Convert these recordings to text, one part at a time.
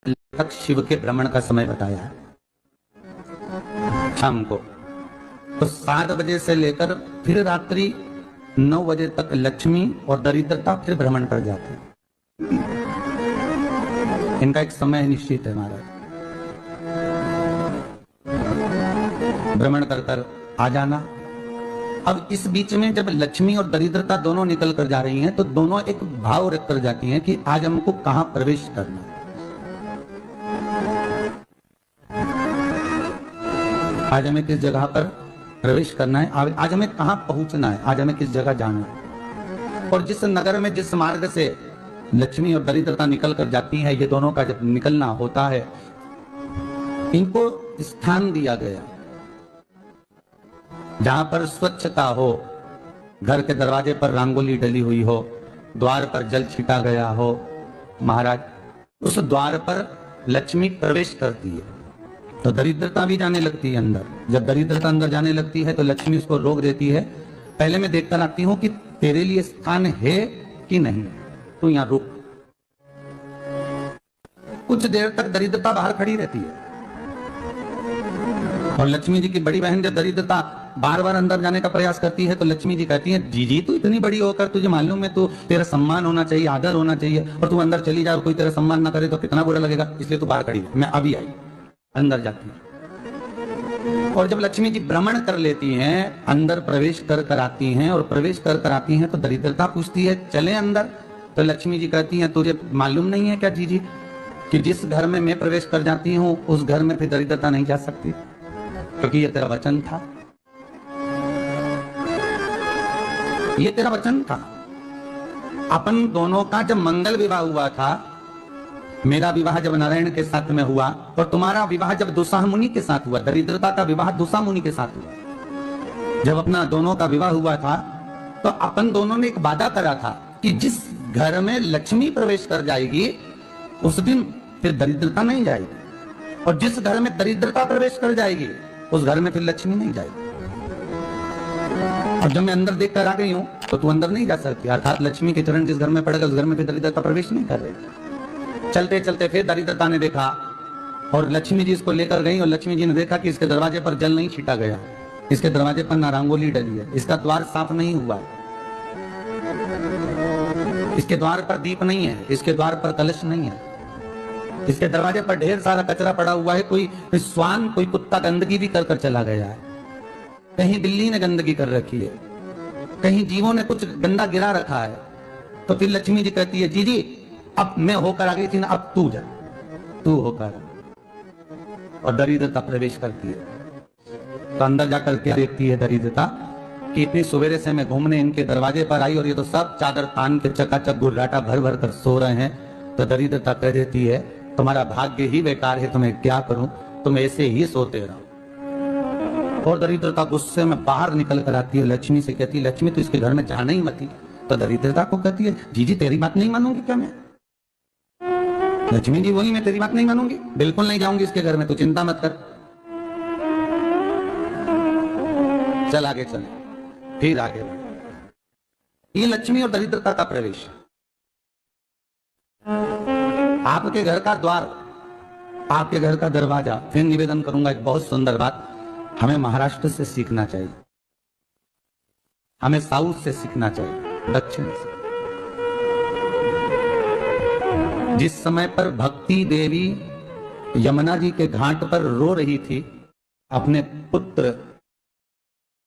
लेखक शिव के भ्रमण का समय बताया है शाम को। तो 7 बजे से लेकर फिर रात्रि 9 बजे तक लक्ष्मी और दरिद्रता फिर भ्रमण कर जाते हैं। इनका एक समय निश्चित है महाराज, भ्रमण कर कर आ जाना। अब इस बीच में जब लक्ष्मी और दरिद्रता दोनों निकल कर जा रही हैं तो दोनों एक भाव रख कर जाती हैं कि आज हमको कहां प्रवेश करना है। आज हमें किस जगह पर प्रवेश करना है, आज हमें कहां पहुंचना है, आज हमें किस जगह जाना है। और जिस नगर में जिस मार्ग से लक्ष्मी और दरिद्रता निकल कर जाती है, ये दोनों का जब निकलना होता है, इनको स्थान दिया गया जहां पर स्वच्छता हो, घर के दरवाजे पर रंगोली डली हुई हो, द्वार पर जल छिटा गया हो। महाराज उस द्वार पर लक्ष्मी प्रवेश करती है तो दरिद्रता भी जाने लगती है अंदर। जब दरिद्रता अंदर जाने लगती है तो लक्ष्मी उसको रोक देती है। पहले मैं देखकर आती हूं कि तेरे लिए स्थान है कि नहीं, तू यहां रुक। कुछ देर तक दरिद्रता बाहर खड़ी रहती है और लक्ष्मी जी की बड़ी बहन जब दरिद्रता बार बार अंदर जाने का प्रयास करती है तो लक्ष्मी जी कहती है, जी तू इतनी बड़ी होकर तुझे मालूम है, तू तेरा सम्मान होना चाहिए, आदर होना चाहिए, और तू अंदर चली जा और कोई तेरा सम्मान ना करे तो कितना बुरा लगेगा, इसलिए तू बाहर खड़ी है। मैं अभी आई, अंदर जाती है। और जब लक्ष्मी जी भ्रमण कर लेती हैं, अंदर प्रवेश कर कर आती हैं और प्रवेश कर कर आती हैं तो दरिद्रता पूछती है चले अंदर। तो लक्ष्मी जी कहती हैं, तुझे मालूम नहीं है क्या जी कि जिस घर में मैं प्रवेश कर जाती हूँ उस घर में फिर दरिद्रता नहीं जा सकती, क्योंकि ये तेरा वचन था, ये तेरा वचन था। अपन दोनों का जब मंगल विवाह हुआ था, मेरा विवाह जब नारायण के साथ में हुआ और तुम्हारा विवाह जब दुसाह मुनि के साथ हुआ, दरिद्रता का विवाह दुसाह मुनि के साथ हुआ, जब अपना दोनों का विवाह हुआ था तो अपन दोनों ने एक वादा करा था कि जिस घर में लक्ष्मी प्रवेश कर जाएगी उस दिन फिर दरिद्रता नहीं जाएगी, और जिस घर में दरिद्रता प्रवेश कर जाएगी उस घर में फिर लक्ष्मी नहीं जाएगी। और जब मैं अंदर देख कर आ गई हूं तो तू अंदर नहीं जा सकती, अर्थात लक्ष्मी के चरण जिस घर में पड़ेगा उस घर में फिर दरिद्रता प्रवेश नहीं कर रही। चलते चलते फिर दरिद्रता ने देखा और लक्ष्मी जी इसको लेकर गई और लक्ष्मी जी ने देखा कि इसके दरवाजे पर जल नहीं छिटा गया, इसके दरवाजे पर ना रंगोली डली है, इसका द्वार साफ नहीं हुआ, इसके द्वार पर दीप नहीं है, इसके द्वार पर कलश नहीं है, इसके दरवाजे पर ढेर सारा कचरा पड़ा हुआ है, कोई स्वान कोई कुत्ता गंदगी भी कर कर चला गया है, कहीं बिल्ली ने गंदगी कर रखी है, कहीं जीवों ने कुछ गंदा गिरा रखा है। तो फिर लक्ष्मी जी कहती है, जी अब मैं होकर आ गई थी ना, अब तू जा, तू होकर, और दरिद्रता प्रवेश करती है। तो अंदर जाकर क्या देखती है दरिद्रता कि इतनी सवेरे से मैं घूमने इनके दरवाजे पर आई और ये तो सब चादर तान के चकाचक गुर्राटा भर भर कर सो रहे हैं। तो दरिद्रता कह देती है, तुम्हारा भाग्य ही बेकार है, तुम्हें क्या करूं, तुम ऐसे ही सोते रहो। और दरिद्रता गुस्से में बाहर निकल कर आती है, लक्ष्मी से कहती है, लक्ष्मी तो इसके घर में जाना ही मत। तो दरिद्रता को कहती है, जी तेरी बात नहीं मानूंगी क्या मैं? लक्ष्मी जी बोली, मैं तेरी बात नहीं मानूंगी, बिल्कुल नहीं जाऊंगी इसके घर में, तू चिंता मत कर, चल आगे चल। फिर आगे ये लक्ष्मी और दरिद्रता का प्रवेश। आपके घर का द्वार, आपके घर का दरवाजा। फिर निवेदन करूंगा एक बहुत सुंदर बात, हमें महाराष्ट्र से सीखना चाहिए, हमें साउथ से सीखना चाहिए, दक्षिण से। जिस समय पर भक्ति देवी यमुना जी के घाट पर रो रही थी, अपने पुत्र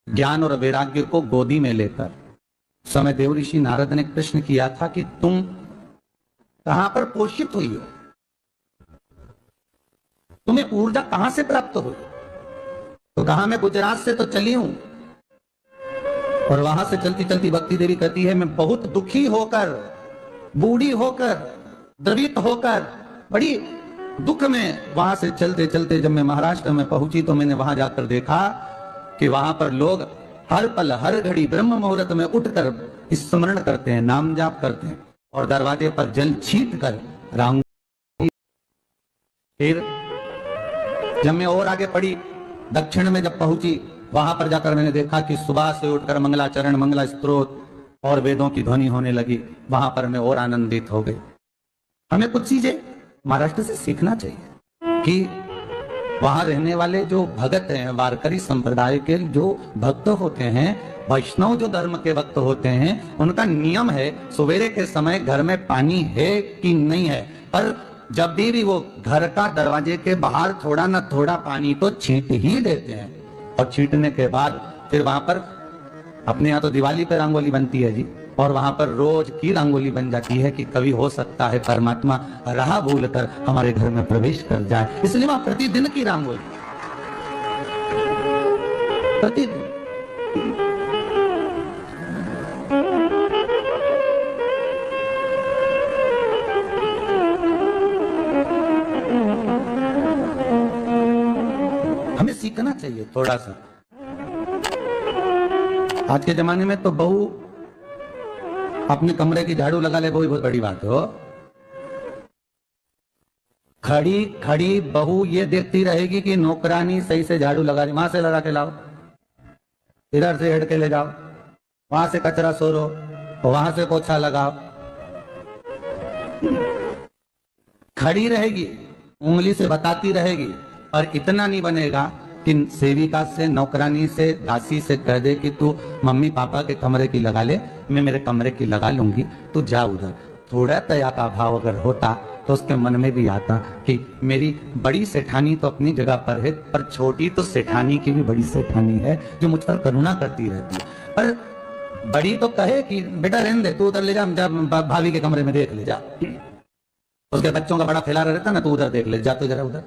ज्ञान और वैराग्य को गोदी में लेकर, समय देव ऋषि नारद ने प्रश्न किया था कि तुम कहां पर पोषित हुई हो, तुम्हें ऊर्जा कहां से प्राप्त हुई? तो कहा, मैं गुजरात से तो चली हूं। और वहां से चलती चलती भक्ति देवी कहती है, मैं बहुत दुखी होकर, बूढ़ी होकर, द्रवित होकर, बड़ी दुख में वहां से चलते चलते जब मैं महाराष्ट्र में पहुंची तो मैंने वहां जाकर देखा कि वहां पर लोग हर पल हर घड़ी ब्रह्म मुहूर्त में उठकर स्मरण करते हैं, नाम जाप करते हैं और दरवाजे पर जल छीट कर राम। फिर जब मैं और आगे पड़ी, दक्षिण में जब पहुंची, वहां पर जाकर मैंने देखा कि सुबह से उठकर मंगलाचरण, मंगला स्तोत्र और वेदों की ध्वनि होने लगी। वहां पर मैं और आनंदित हो गई। हमें कुछ चीजें महाराष्ट्र से सीखना चाहिए कि वहां रहने वाले जो भगत हैं, वारकरी संप्रदाय के जो भक्त होते हैं, वैष्णव जो धर्म के भक्त होते हैं, उनका नियम है सवेरे के समय घर में पानी है कि नहीं है, पर जब भी वो घर का दरवाजे के बाहर थोड़ा ना थोड़ा पानी तो छींट ही देते हैं। और छींटने के बाद फिर वहां पर, अपने यहाँ तो दिवाली पे रंगोली बनती है जी, और वहां पर रोज की रंगोली बन जाती है कि कभी हो सकता है परमात्मा राह भूल कर हमारे घर में प्रवेश कर जाए, इसलिए वहां प्रतिदिन की रंगोली, प्रतिदिन। हमें सीखना चाहिए थोड़ा सा। आज के जमाने में तो बहू अपने कमरे की झाड़ू लगा ले, वही बहुत बड़ी बात हो। खड़ी खड़ी बहू ये देखती रहेगी कि नौकरानी सही से झाड़ू लगा रही, वहां से लगा के लाओ, इधर से हट के ले जाओ, वहां से कचरा सोरो, वहां से पोछा लगाओ। खड़ी रहेगी, उंगली से बताती रहेगी, और इतना नहीं बनेगा कि सेविका से, नौकरानी से, दासी से कह दे कि तू मम्मी पापा के कमरे की लगा ले, मैं मेरे कमरे की लगा लूंगी, तू जा उधर। थोड़ा दया का भाव अगर होता तो उसके मन में भी आता कि मेरी बड़ी सेठानी तो अपनी जगह पर है, पर छोटी तो सेठानी की भी बड़ी सेठानी है जो मुझ पर करुणा करती रहती है। पर बड़ी तो कहे कि बेटा रहने दे, तू उधर ले जा, भाभी के कमरे में देख ले जा, उसके बच्चों का बड़ा फैला रहता ना, तू उधर देख ले जा, तो जरा उधर,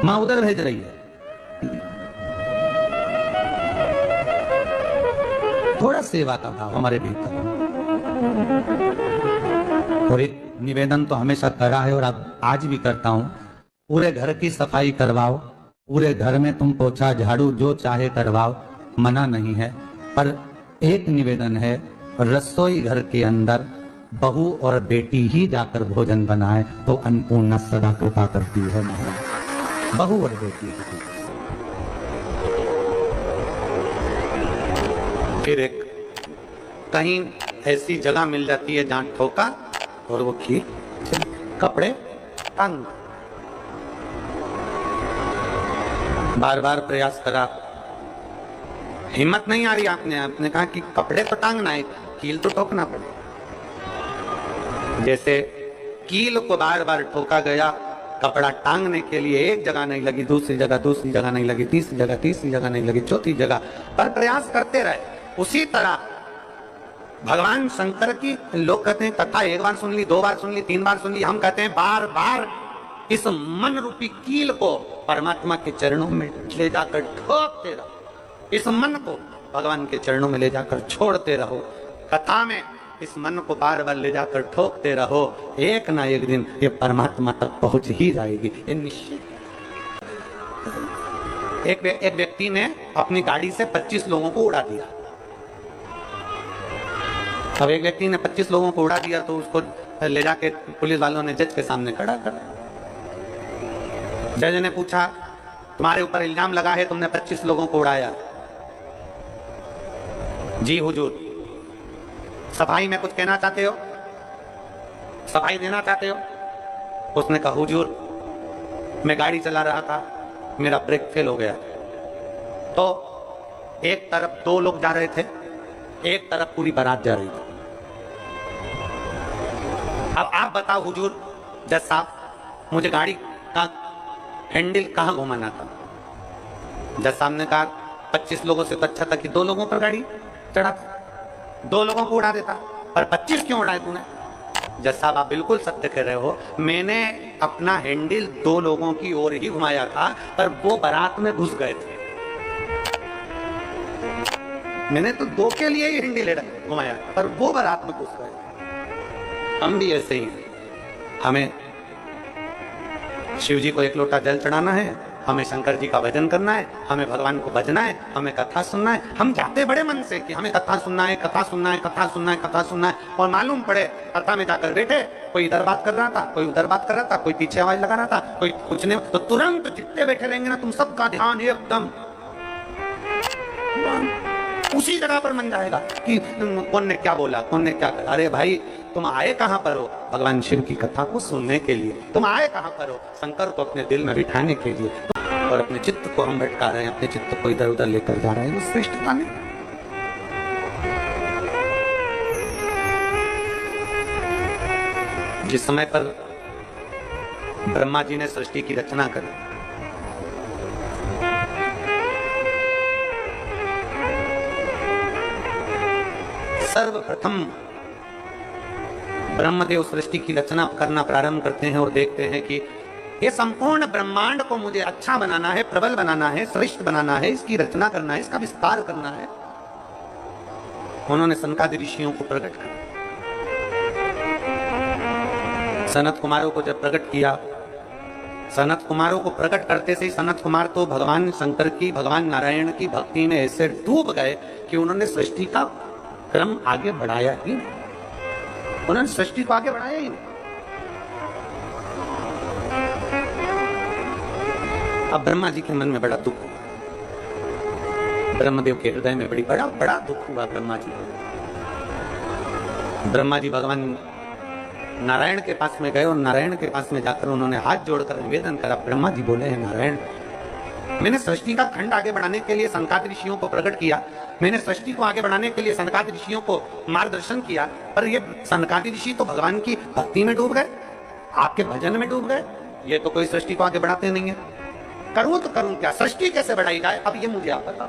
माँ उधर भेज रही है। थोड़ा सेवा का भाव हमारे भीतर। और एक निवेदन तो हमेशा करा है और अब आज भी करता हूं, पूरे घर की सफाई करवाओ, पूरे घर में तुम पोछा झाड़ू जो चाहे करवाओ, मना नहीं है, पर एक निवेदन है, रसोई घर के अंदर बहू और बेटी ही जाकर भोजन बनाए तो अन्नपूर्णा सदा कृपा करती है। बहू और बेटी। फिर एक कहीं ऐसी जगह मिल जाती है जहां ठोका और वो खीर, कपड़े टांग, बार बार प्रयास करा, हिम्मत नहीं आ रही, आपने कहा कि कपड़े तो टांगना है, कील तो ठोकना पड़े। जैसे कील को बार बार ठोका गया, कपड़ा टांगने के लिए एक जगह नहीं लगी, दूसरी जगह नहीं लगी, तीसरी जगह नहीं लगी, चौथी जगह पर प्रयास करते रहे। उसी तरह भगवान शंकर की, लोग कहते हैं कथा एक बार सुन ली, दो बार सुन ली, तीन बार सुन ली, हम कहते हैं बार बार इस मन रूपी कील को परमात्मा के चरणों में ले जाकर ठोकते रहो, इस मन को भगवान के चरणों में ले जाकर छोड़ते रहो। कथा में इस मन को बार बार ले जाकर ठोकते रहो, एक ना एक दिन ये परमात्मा तक पहुंच ही जाएगी, ये निश्चित। एक व्यक्ति ने अपनी गाड़ी से 25 लोगों को उड़ा दिया। अब एक व्यक्ति ने 25 लोगों को उड़ा दिया तो उसको ले जाके पुलिस वालों ने जज के सामने खड़ा कर। जज ने पूछा, तुम्हारे ऊपर इल्जाम लगा है तुमने 25 लोगों को उड़ाया। जी हुजूर। सफाई में कुछ कहना चाहते हो, सफाई देना चाहते हो? उसने कहा, हुजूर मैं गाड़ी चला रहा था, मेरा ब्रेक फेल हो गया, तो एक तरफ 2 लोग जा रहे थे, एक तरफ पूरी बारात जा रही थी। अब आप बताओ हुजूर, जज साहब मुझे गाड़ी का हैंडल कहाँ घुमाना था? जज साहब ने कहा 25 लोगों से तो अच्छा था कि 2 लोगों पर गाड़ी चढ़ा, 2 लोगों को उड़ा देता, पर 25 क्यों उड़ाए तूने? जज साहब आप बिल्कुल सत्य कह रहे हो, मैंने अपना हैंडल 2 लोगों की ओर ही घुमाया था, पर वो बारात में घुस गए थे। मैंने तो 2 के लिए ही हैंडल घुमाया, पर वो बारात में घुस गए। हम भी ऐसे ही हैं, हमें शिव जी को 1 लोटा जल चढ़ाना है, हमें शंकर जी का भजन करना है, हमें भगवान को भजना है, हमें कथा सुनना है। हम जाते बड़े मन से कि हमें कथा सुनना है, कथा सुनना है, कथा सुनना है, कथा सुनना है, और मालूम पड़े कथा में जाकर बैठे, कोई इधर बात कर रहा था, कोई उधर बात कर रहा था, कोई पीछे आवाज लगा रहा था, कोई कुछ नहीं, तो तुरंत जितने बैठे रहेंगे ना, तुम सबका ध्यान एकदम उसी जगह पर मन जाएगा कि कौन ने क्या बोला, कौन ने क्या कहा। अरे भाई, तुम आए कहां पर हो? भगवान शिव की कथा को सुनने के लिए। तुम आए कहां पर हो? शंकर को अपने दिल में बिठाने के लिए। और अपने चित्त को हम भटका रहे हैं, अपने चित्त को इधर उधर लेकर जा रहे हैं। वो श्रेष्ठता नहीं। जिस समय पर ब्रह्मा जी ने सृष्टि की रचना करी, सर्वप्रथम ब्रह्मदेव सृष्टि की रचना करना प्रारंभ करते हैं और देखते हैं कि ये संपूर्ण ब्रह्मांड को मुझे अच्छा बनाना है, प्रबल बनाना है, श्रेष्ठ बनाना है, इसकी रचना करना है, इसका विस्तार करना है। उन्होंने सनकादि ऋषियों को प्रकट किया। सनत कुमारों को जब प्रकट किया, सनत कुमारों को प्रकट करते से ही सनत कुमार तो भगवान शंकर की, भगवान नारायण की भक्ति में ऐसे डूब गए कि उन्होंने सृष्टि का क्रम आगे बढ़ाया ही नहीं। उन्होंने सृष्टि को आगे बढ़ाया ही नहीं। अब ब्रह्मा जी के मन में बड़ा दुख हुआ, ब्रह्मदेव के हृदय में बड़ा दुख हुआ ब्रह्मा जी। ब्रह्मा जी भगवान नारायण के पास में गए और नारायण के पास में जाकर उन्होंने हाथ जोड़कर निवेदन करा। ब्रह्मा जी बोले हैं, नारायण, मैंने सृष्टि का खंड आगे बढ़ाने के लिए सनकादि ऋषियों को प्रकट किया, मैंने सृष्टि को आगे बढ़ाने के लिए सनकादि ऋषियों को मार्गदर्शन किया, पर ये सनकादि ऋषि तो भगवान की भक्ति में डूब गए, आपके भजन में डूब गए, ये तो कोई सृष्टि को आगे बढ़ाते नहीं है। करूं तो करूं क्या, सृष्टि कैसे बढ़ाई जाए, अब ये मुझे आप बताओ।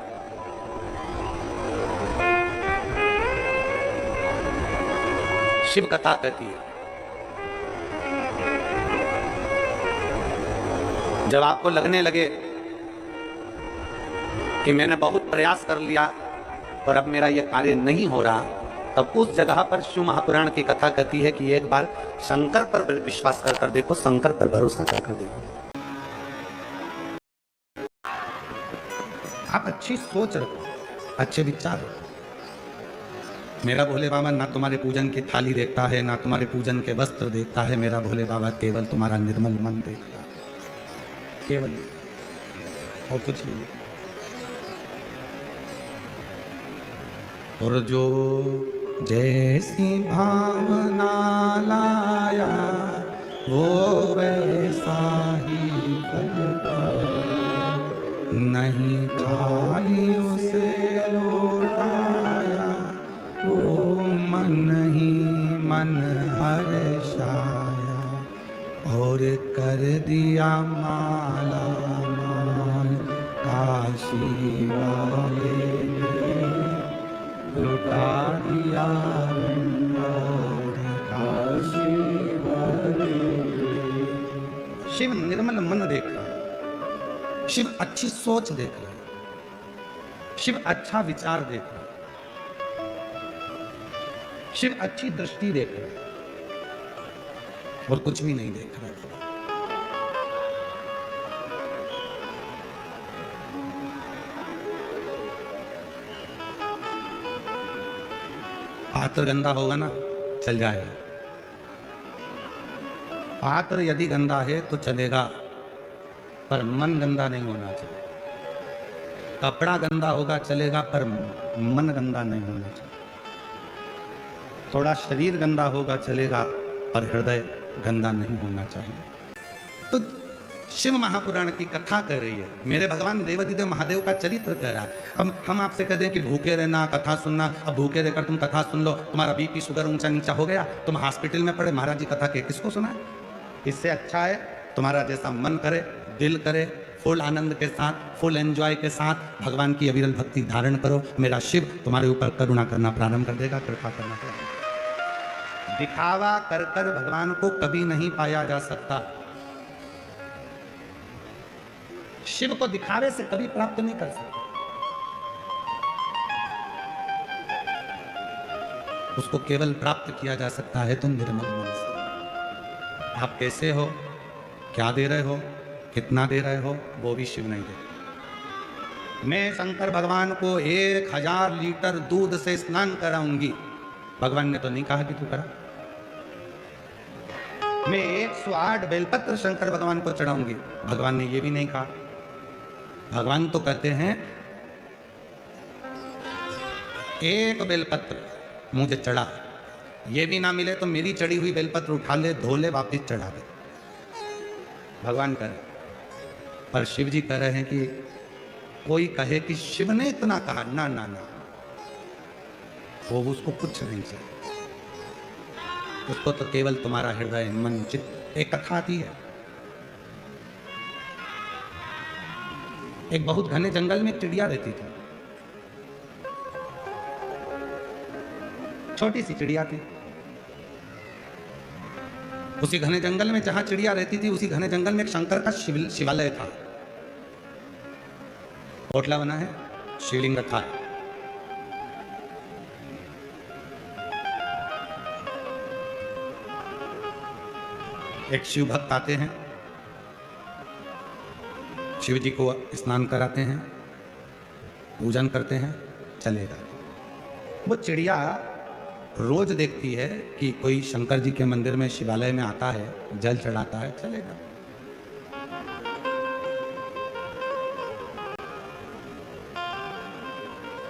शिव कथा कहती है, जब आपको लगने लगे कि मैंने बहुत प्रयास कर लिया और अब मेरा यह कार्य नहीं हो रहा, तब उस जगह पर शिव महापुराण की कथा कहती है कि एक बार शंकर पर विश्वास कर देखो, शंकर पर भरोसा कर देखो। आप अच्छी सोच रखो, अच्छे विचार रखो। मेरा भोले बाबा ना तुम्हारे पूजन की थाली देखता है, ना तुम्हारे पूजन के वस्त्र देखता है। मेरा भोले बाबा केवल तुम्हारा निर्मल मन देखता है, केवल, और कुछ नहीं। और जो जैसी भावना लाया वो वैसा ही करता, नहीं खाली उसे लौटाया वो मन ही मन हर्षाया, और कर दिया माला माल काशी वाले, लुटा दिया काशी वाले। शिव निर्मल मन देख रहा है, शिव अच्छी सोच देख रहा है, शिव अच्छा विचार देख रहा है, शिव अच्छी दृष्टि देख रहा है, और कुछ भी नहीं देख रहा है। पात्र गंदा होगा ना, चल जाएगा। पात्र यदि गंदा है तो चलेगा, पर मन गंदा नहीं होना चाहिए। कपड़ा गंदा होगा चलेगा, पर मन गंदा नहीं होना चाहिए। थोड़ा शरीर गंदा होगा चलेगा, पर हृदय गंदा नहीं होना चाहिए। तो शिव महापुराण की कथा कर रही है, मेरे भगवान देवाधिदेव महादेव का चरित्र कह रहा है। हम आपसे कह दें कि भूखे रहना, कथा सुनना, अब भूखे रहकर तुम कथा सुन लो, तुम्हारा बीपी शुगर ऊंचा नीचा हो गया, तुम हॉस्पिटल में पड़े, महाराज जी कथा के किसको सुना? इससे अच्छा है तुम्हारा जैसा मन करे, दिल करे, फुल आनंद के साथ, फुल एंजॉय के साथ भगवान की अविरल भक्ति धारण करो। मेरा शिव तुम्हारे ऊपर करुणा करना प्रारंभ कर देगा, कृपा करना प्रारंभ। दिखावा कर कर भगवान को कभी नहीं पाया जा सकता। शिव को दिखावे से कभी प्राप्त नहीं कर सकते। उसको केवल प्राप्त किया जा सकता है तो निर्मल मन से। आप कैसे हो, क्या दे रहे हो, कितना दे रहे हो, वो भी शिव नहीं दे। मैं शंकर भगवान को 1000 लीटर दूध से स्नान कराऊंगी, भगवान ने तो नहीं कहा कि तू करा। मैं 108 बेलपत्र शंकर भगवान को चढ़ाऊंगी, भगवान ने ये भी नहीं कहा। भगवान तो कहते हैं एक बेलपत्र मुझे चढ़ा, ये भी ना मिले तो मेरी चढ़ी हुई बेलपत्र उठा ले, धो ले, वापिस चढ़ा दे। भगवान कह रहे, पर शिव जी कह रहे हैं कि कोई कहे कि शिव ने इतना कहा, ना ना ना, वो उसको कुछ नहीं चाहिए, उसको तो केवल तुम्हारा हृदय मन चित्त। एक कथा आती है, एक बहुत घने जंगल में चिड़िया रहती थी, छोटी सी चिड़िया थी। उसी घने जंगल में जहां चिड़िया रहती थी, उसी घने जंगल में एक शंकर का शिवालय था, कोटला बना है, शिवलिंग रखा है। एक शिव भक्त आते हैं, शिव जी को स्नान कराते हैं, पूजन करते हैं, चले जाते। वो चिड़िया रोज देखती है कि कोई शंकर जी के मंदिर में, शिवालय में आता है, जल चढ़ाता है, चलेगा।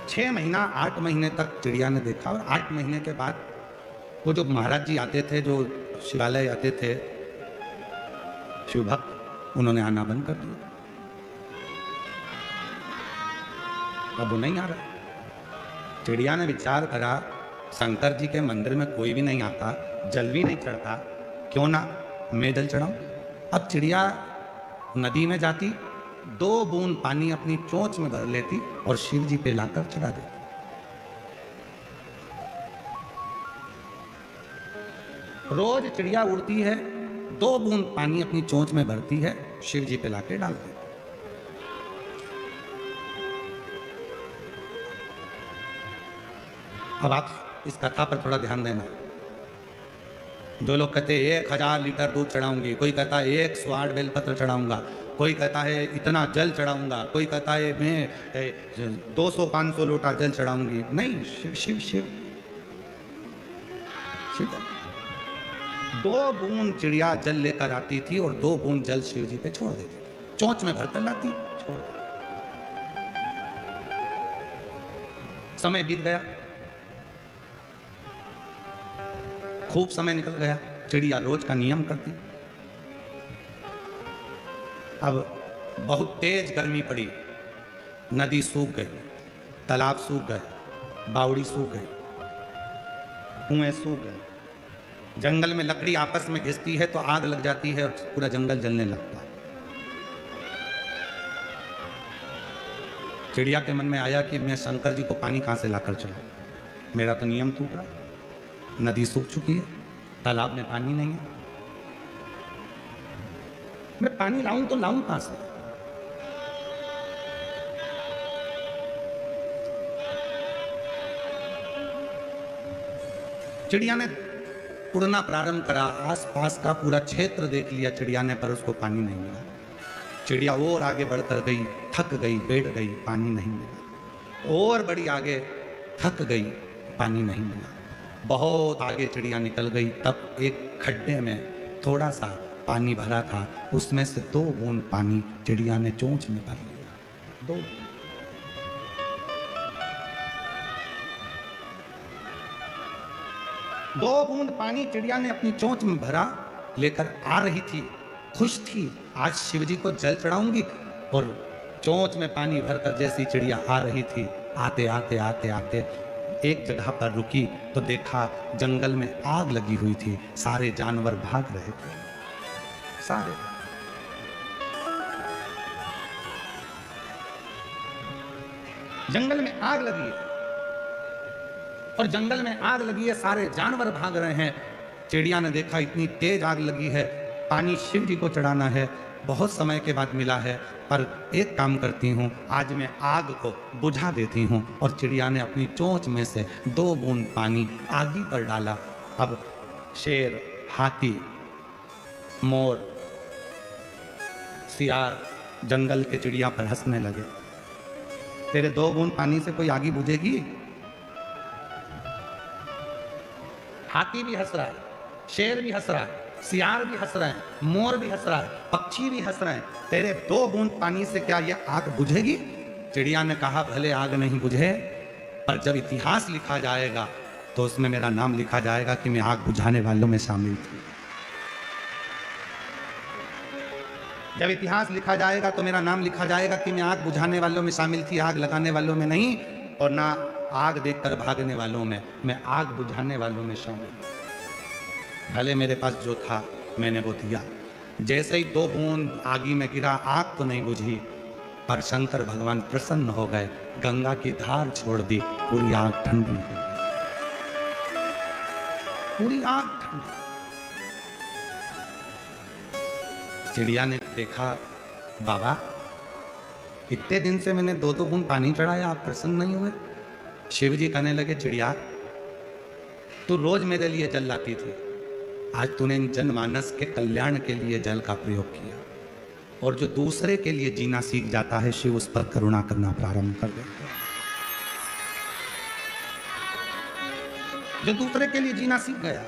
छह महीना 8 महीने तक चिड़िया ने देखा, और 8 महीने के बाद वो जो महाराज जी आते थे, जो शिवालय आते थे शिव भक्त, उन्होंने आना बंद कर दिया। अब वो नहीं आ रहा। चिड़िया ने विचार करा, शंकर जी के मंदिर में कोई भी नहीं आता, जल भी नहीं चढ़ता, क्यों ना मैं जल चढ़ाऊं। अब चिड़िया नदी में जाती, 2 बूंद पानी अपनी चोंच में भर लेती और शिव जी पे लाकर चढ़ा देती। रोज चिड़िया उड़ती है, 2 बूंद पानी अपनी चोंच में भरती है, शिव जी पे लाके डाल देती। अब आप इस कथा पर थोड़ा ध्यान देना। दो लोग कहते हैं 1000 लीटर दूध चढ़ाऊंगी, कोई कहता है 108 बेलपत्र चढ़ाऊंगा, कोई कहता है इतना जल चढ़ाऊंगा, कोई कहता है मैं 200-500 लोटा जल चढ़ाऊंगी। नहीं, शिव शिव शिव शिव। 2 बूंद चिड़िया जल लेकर आती थी और 2 बूंद जल शिव जी पे छोड़ देती, चोंच में भरकर लाती, छोड़ देती। समय बीत गया, खूब समय निकल गया, चिड़िया रोज का नियम करती। अब बहुत तेज गर्मी पड़ी, नदी सूख गई, तालाब सूख गए, बावड़ी सूख गई, कुएं सूख गए। जंगल में लकड़ी आपस में घिसती है तो आग लग जाती है और पूरा जंगल जलने लगता है। चिड़िया के मन में आया कि मैं शंकर जी को पानी कहां से लाकर चलाऊं, मेरा तो नियम टूट रहा। नदी सूख चुकी है, तालाब में पानी नहीं है, मैं पानी लाऊं तो लाऊं कहां से। चिड़िया ने उड़ना प्रारंभ करा, आसपास का पूरा क्षेत्र देख लिया चिड़िया ने, पर उसको पानी नहीं मिला। चिड़िया और आगे बढ़कर गई, थक गई, बैठ गई, पानी नहीं मिला। और बड़ी आगे, थक गई, पानी नहीं मिला। बहुत आगे चिड़िया निकल गई, तब एक खड्डे में थोड़ा सा पानी भरा था, उसमें से 2 बूंद पानी चिड़िया ने चोंच में भर लिया। 2 बूंद पानी चिड़िया ने अपनी चोंच में भरा, लेकर आ रही थी, खुश थी, आज शिव जी को जल चढ़ाऊंगी। और चोंच में पानी भरकर जैसी चिड़िया आ रही थी, आते आते आते आते एक जगह पर रुकी तो देखा जंगल में आग लगी हुई थी, सारे जानवर भाग रहे थे, सारे। जंगल में आग लगी है, और जंगल में आग लगी है, सारे जानवर भाग रहे हैं। चिड़िया ने देखा इतनी तेज आग लगी है, पानी शिव जी को चढ़ाना है, बहुत समय के बाद मिला है, पर एक काम करती हूँ, आज मैं आग को बुझा देती हूँ। और चिड़िया ने अपनी चोंच में से 2 बूंद पानी आगी पर डाला। अब शेर, हाथी, मोर, सियार जंगल के चिड़िया पर हंसने लगे। तेरे 2 बूंद पानी से कोई आगी बुझेगी? हाथी भी हंस रहा है, शेर भी हंस रहा है, सियार भी हंस रहे हैं, मोर भी हंस रहा है, पक्षी भी हंस रहे हैं, तेरे 2 बूंद पानी से क्या यह आग बुझेगी? चिड़िया ने कहा भले आग नहीं बुझे, पर जब इतिहास लिखा जाएगा तो उसमें मेरा नाम लिखा जाएगा कि मैं आग बुझाने वालों में शामिल थी। जब इतिहास लिखा जाएगा तो मेरा नाम लिखा जाएगा कि मैं आग बुझाने वालों में शामिल थी, आग लगाने वालों में नहीं, और ना आग देखकर भागने वालों में, मैं आग बुझाने वालों में शामिल। भले मेरे पास जो था मैंने वो दिया। जैसे ही 2 बूंद आगी में गिरा, आग तो नहीं बुझी, पर शंकर भगवान प्रसन्न हो गए, गंगा की धार छोड़ दी, पूरी आग ठंडी हो गई, पूरी आग ठंडी। चिड़िया ने देखा, बाबा इतने दिन से मैंने 2-2 बूंद पानी चढ़ाया, आप प्रसन्न नहीं हुए? शिव जी कहने लगे, चिड़िया तू रोज मेरे लिए जल लाती थी, आज तूने जनमानस के कल्याण के लिए जल का प्रयोग किया, और जो दूसरे के लिए जीना सीख जाता है, शिव उस पर करुणा करना प्रारंभ कर देते हैं। जो दूसरे के लिए जीना सीख गया,